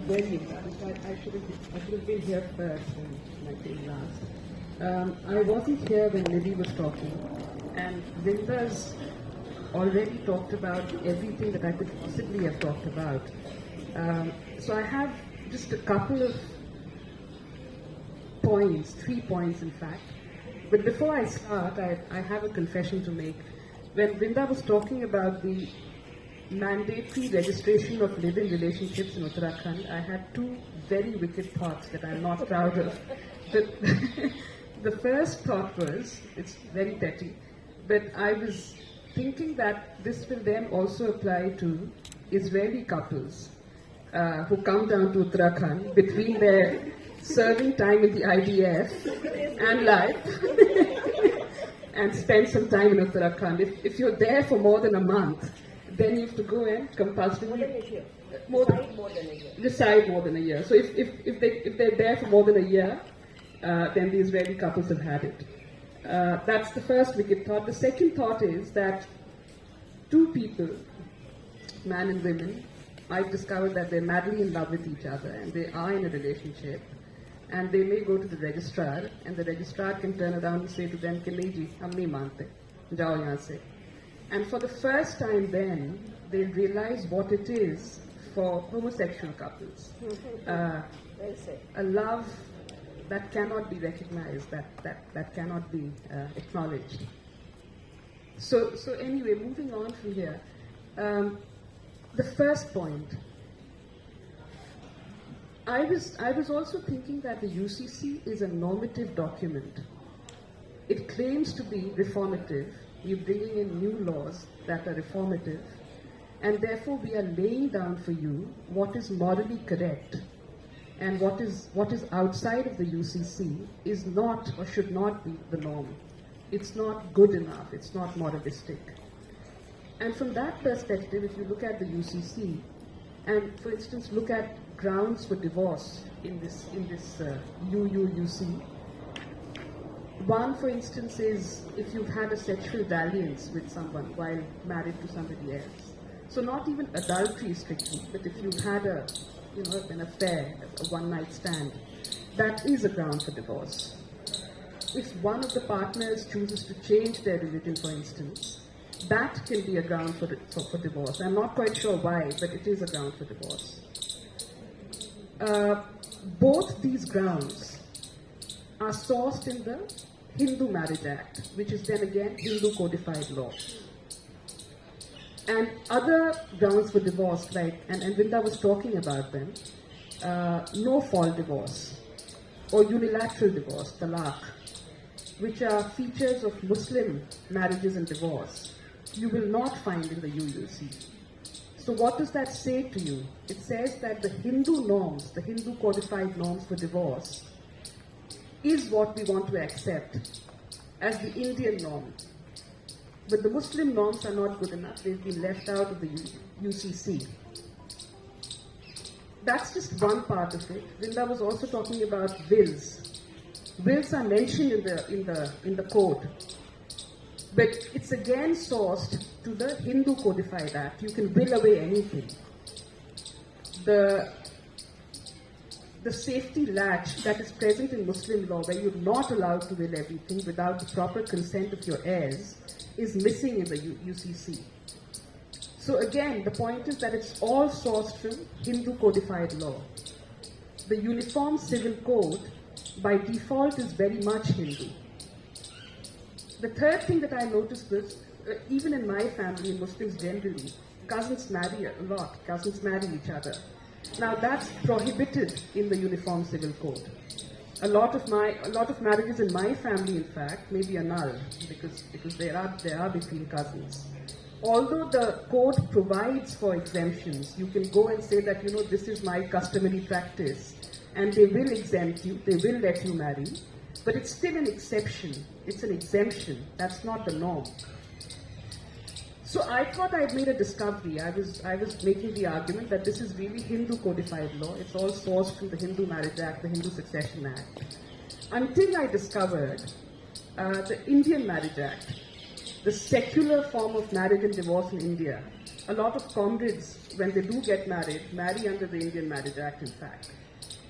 very embarrassed. I should have been here first and I came last. I wasn't here when Nidhi was talking, and Vrinda's already talked about everything that I could possibly have talked about. So I have just a couple of points, 3 points in fact. But before I start, I have a confession to make. When Vrinda was talking about the mandatory registration of live-in relationships in Uttarakhand, I had two very wicked thoughts that I'm not proud of. The first thought was, it's very petty, but I was thinking that this will then also apply to Israeli couples who come down to Uttarakhand between their serving time in the IDF and life and spend some time in Uttarakhand. If you're there for more than a month, then you have to go and compulsorily reside more than a year. So if they're there for more than a year, then the Israeli couples have had it. That's the first wicked thought. The second thought is that two people, man and women, I've discovered that they're madly in love with each other and they are in a relationship, and they may go to the registrar, and the registrar can turn around and say to them, "Ki nahi ji, hum nahi mante, jao yahan se." And for the first time then, they realize what it is for homosexual couples. A love that cannot be recognized, that cannot be acknowledged. So anyway, moving on from here. The first point. I was also thinking that the UCC is a normative document. It claims to be reformative. We're bringing in new laws that are reformative, and therefore we are laying down for you what is morally correct, and what is outside of the UCC is not or should not be the norm. It's not good enough. It's not moralistic. And from that perspective, if you look at the UCC, and for instance look at grounds for divorce in this UUUC. One, for instance, is if you've had a sexual dalliance with someone while married to somebody else. So not even adultery strictly, but if you've had an affair, a one-night stand, that is a ground for divorce. If one of the partners chooses to change their religion, for instance, that can be a ground for divorce. I'm not quite sure why, but it is a ground for divorce. Both these grounds are sourced in the Hindu Marriage Act, which is then again Hindu codified law. And other grounds for divorce, like, and Vrinda was talking about them, no-fault divorce or unilateral divorce, talaq, which are features of Muslim marriages and divorce, you will not find in the UUC. So what does that say to you? It says that the Hindu norms, the Hindu codified norms for divorce, is what we want to accept as the Indian norm. But the Muslim norms are not good enough. They've been left out of the UCC. That's just one part of it. Vrinda was also talking about wills. Wills are mentioned in the code, but it's again sourced to the Hindu Codified Act. You can will away anything. The safety latch that is present in Muslim law, where you're not allowed to will everything without the proper consent of your heirs, is missing in the UCC. So again, the point is that it's all sourced from Hindu codified law. The Uniform Civil Code, by default, is very much Hindu. The third thing that I noticed was, even in my family, Muslims generally, cousins marry a lot. Cousins marry each other. Now that's prohibited in the Uniform Civil Code. A lot of marriages in my family, in fact, may be annulled because they are between cousins. Although the code provides for exemptions, you can go and say that, this is my customary practice, and they will exempt you, they will let you marry, but it's still an exception. It's an exemption. That's not the norm. So I thought I'd made a discovery. I was making the argument that this is really Hindu codified law. It's all sourced from the Hindu Marriage Act, the Hindu Succession Act. Until I discovered the Indian Marriage Act. the secular form of marriage and divorce in India. A lot of comrades, when they do get married, marry under the Indian Marriage Act, in fact.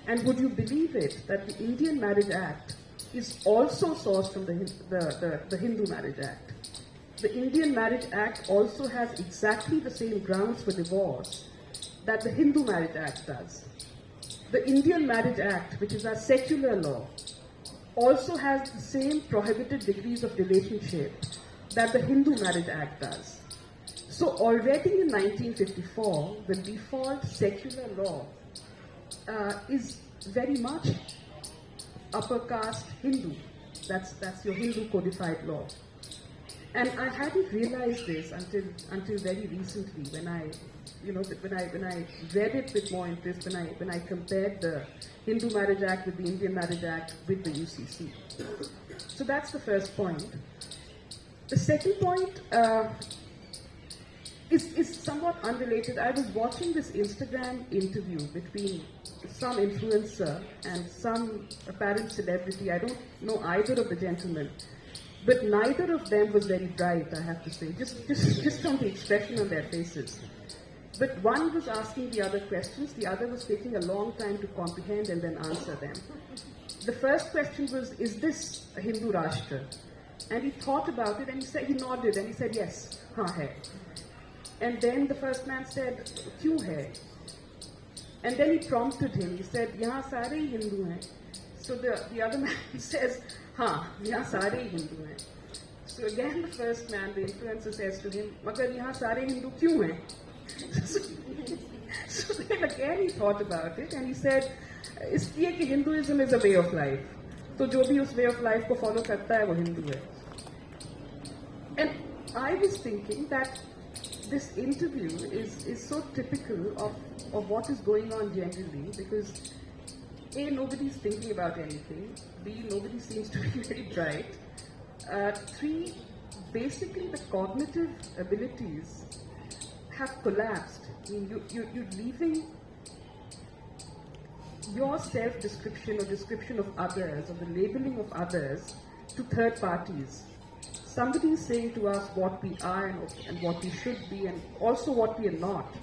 And would you believe it, that the Indian Marriage Act is also sourced from the Hindu Marriage Act. The Indian Marriage Act also has exactly the same grounds for divorce that the Hindu Marriage Act does. The Indian Marriage Act, which is our secular law, also has the same prohibited degrees of relationship that the Hindu Marriage Act does. So already in 1954, the default secular law is very much upper caste Hindu. That's your Hindu codified law. And I hadn't realized this until very recently when I read it with more interest, when I compared the Hindu Marriage Act with the Indian Marriage Act with the UCC. So that's the first point. The second point is somewhat unrelated. I was watching this Instagram interview between some influencer and some apparent celebrity. I don't know either of the gentlemen, but neither of them was very bright, I have to say, just from the expression on their faces. But one was asking the other questions, the other was taking a long time to comprehend and then answer them. The first question was, is this a Hindu Rashtra? And he thought about it and he nodded and he said, yes, हाँ है. And then the first man said, क्यों है? And then he prompted him. He said, यहाँ सारे ही हिंदू हैं. So the other man says, हाँ, यहाँ सारे ही हिंदू हैं. So again the first man, the influencer, says to him, मगर यहाँ सारे हिंदू क्यों हैं? So then again he thought about it and he said, इसलिए कि Hinduism is a way of life. तो जो भी उस way of life को follow करता है वो हिंदू है. And I was thinking that this interview is so typical of what is going on generally, because A, nobody's thinking about anything, B, nobody seems to be very bright, 3, basically the cognitive abilities have collapsed. I mean, you're leaving your self-description or description of others or the labeling of others to third parties. Somebody is saying to us what we are and what we should be and also what we are not.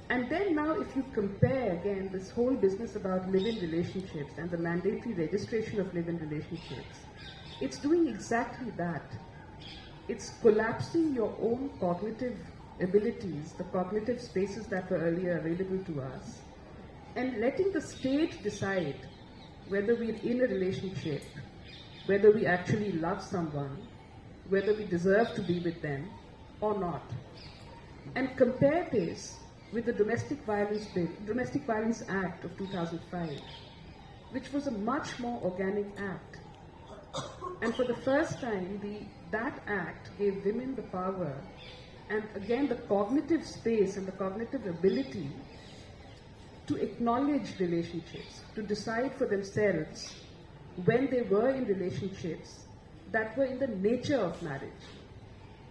And then now if you compare again this whole business about live-in relationships and the mandatory registration of live-in relationships, it's doing exactly that. It's collapsing your own cognitive abilities, the cognitive spaces that were earlier available to us, and letting the state decide whether we're in a relationship, whether we actually love someone, whether we deserve to be with them or not. And compare this with the Domestic Violence Act of 2005, which was a much more organic act. And for the first time, that act gave women the power and again the cognitive space and the cognitive ability to acknowledge relationships, to decide for themselves when they were in relationships that were in the nature of marriage.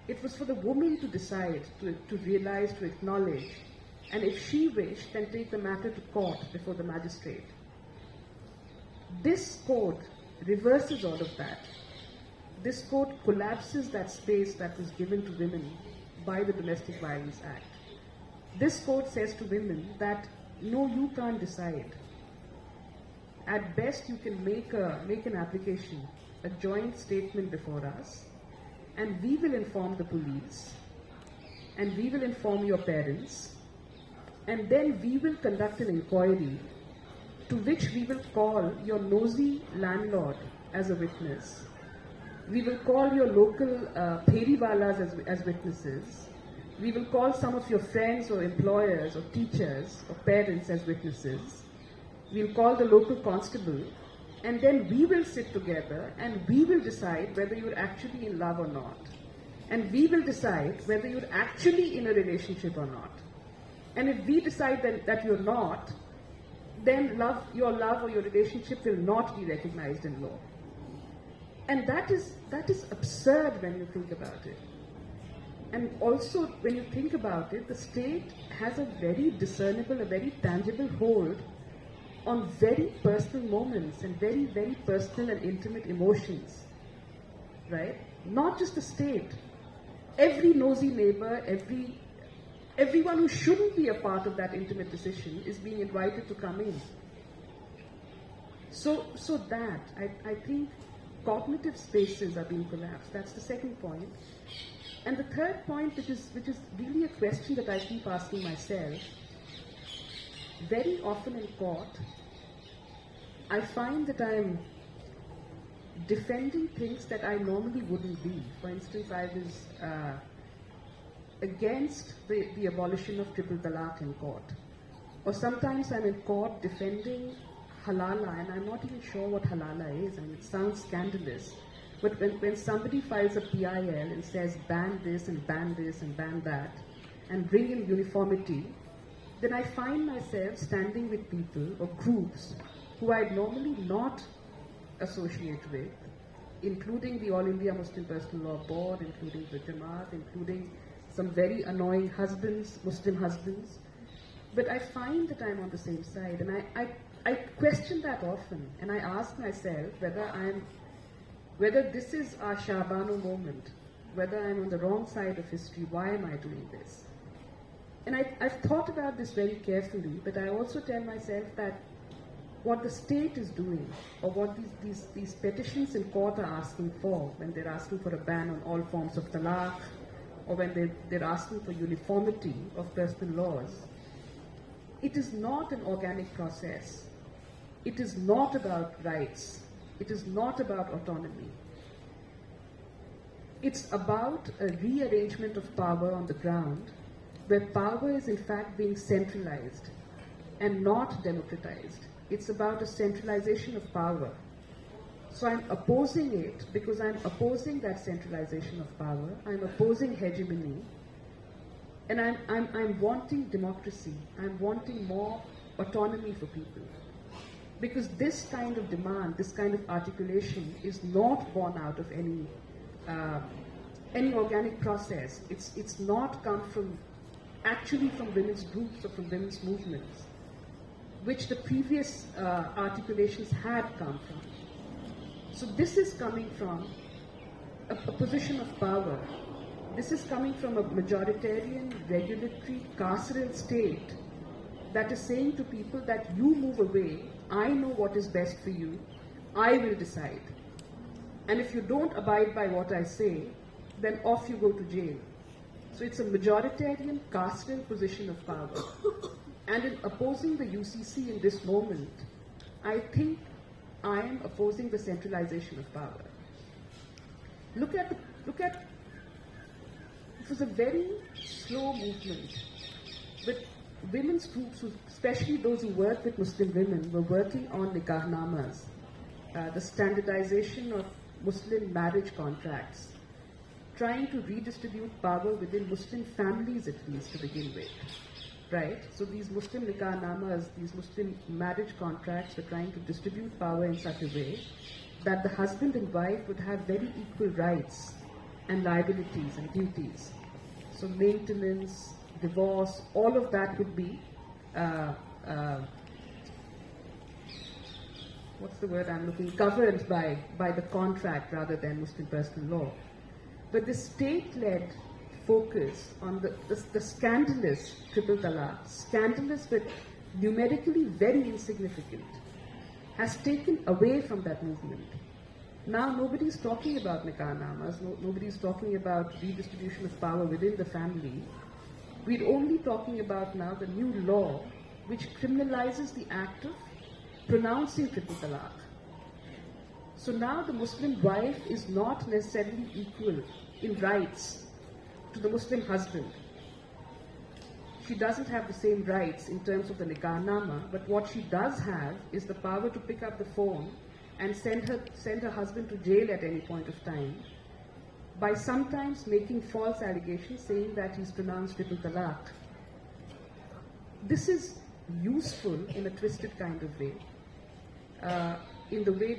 It was for the woman to decide, to realize, to acknowledge, and if she wished, then take the matter to court before the magistrate. This code reverses all of that. This code collapses that space that was given to women by the Domestic Violence Act. This code says to women that, no, you can't decide. At best, you can make an application, a joint statement before us, and we will inform the police, and we will inform your parents, and then we will conduct an inquiry to which we will call your nosy landlord as a witness. We will call your local pheriwalas as witnesses. We will call some of your friends or employers or teachers or parents as witnesses. We'll call the local constable, and then we will sit together and we will decide whether you're actually in love or not. And we will decide whether you're actually in a relationship or not. And if we decide that you're not, then your love or your relationship will not be recognized in law. And that is absurd when you think about it. And also, when you think about it, the state has a very discernible, a very tangible hold on very personal moments and very, very personal and intimate emotions, right? not just the state. Every nosy neighbor, everyone who shouldn't be a part of that intimate decision is being invited to come in. So that, I think cognitive spaces are being collapsed. That's the second point. And the third point, which is really a question that I keep asking myself, very often in court, I find that I'm defending things that I normally wouldn't be. For instance, I was against the abolition of triple talaq in court. Or sometimes I'm in court defending halala, and I'm not even sure what halala is, and it sounds scandalous. But when somebody files a PIL and says ban this and ban this and ban that, and bring in uniformity, then I find myself standing with people or groups who I'd normally not associate with, including the All India Muslim Personal Law Board, including the Jamaat, including some very annoying husbands, Muslim husbands. But I find that I'm on the same side, and I question that often, and I ask myself whether this is our Shabano moment, whether I'm on the wrong side of history. Why am I doing this? And I've thought about this very carefully, but I also tell myself that what the state is doing, or what these petitions in court are asking for, when they're asking for a ban on all forms of talaq, or when they're asking for uniformity of personal laws, it is not an organic process. It is not about rights. It is not about autonomy. It's about a rearrangement of power on the ground, where power is in fact being centralized and not democratized. It's about a centralization of power. So I'm opposing it because I'm opposing that centralization of power. I'm opposing hegemony. And I'm wanting democracy. I'm wanting more autonomy for people. Because this kind of demand, this kind of articulation is not born out of any organic process. It's not come from women's groups or from women's movements, which the previous articulations had come from. So this is coming from a position of power. This is coming from a majoritarian, regulatory, carceral state that is saying to people that you move away, I know what is best for you, I will decide. And if you don't abide by what I say, then off you go to jail. So it's a majoritarian, carceral position of power. And in opposing the UCC in this moment, I think I am opposing the centralization of power. Look at, it was a very slow movement. But women's groups, especially those who work with Muslim women, were working on nikahnamas, the standardization of Muslim marriage contracts, trying to redistribute power within Muslim families at least to begin with. Right? So these Muslim nikahnamas, these Muslim marriage contracts were trying to distribute power in such a way that the husband and wife would have very equal rights and liabilities and duties. So maintenance, divorce, all of that would be, what's the word I'm looking, governed by the contract rather than Muslim personal law. But the state-led focus on the scandalous triple talaq, scandalous but numerically very insignificant, has taken away from that movement. Now nobody's talking about nikahnamas, nobody's talking about redistribution of power within the family. We're only talking about now the new law which criminalizes the act of pronouncing triple talaq. So now the Muslim wife is not necessarily equal in rights to the Muslim husband. She doesn't have the same rights in terms of the nikahnama, but what she does have is the power to pick up the phone and send her husband to jail at any point of time by sometimes making false allegations saying that he's pronounced triple talaq. This is useful in a twisted kind of way, in the way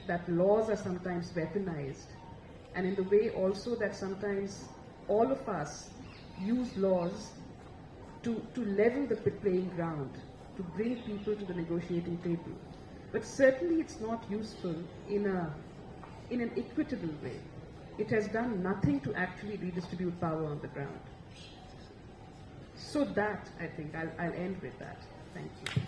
that laws are sometimes weaponized, and in the way also that sometimes all of us use laws to level the playing ground, to bring people to the negotiating table. But certainly it's not useful in an equitable way. it has done nothing to actually redistribute power on the ground. So that, I think, I'll end with that. Thank you.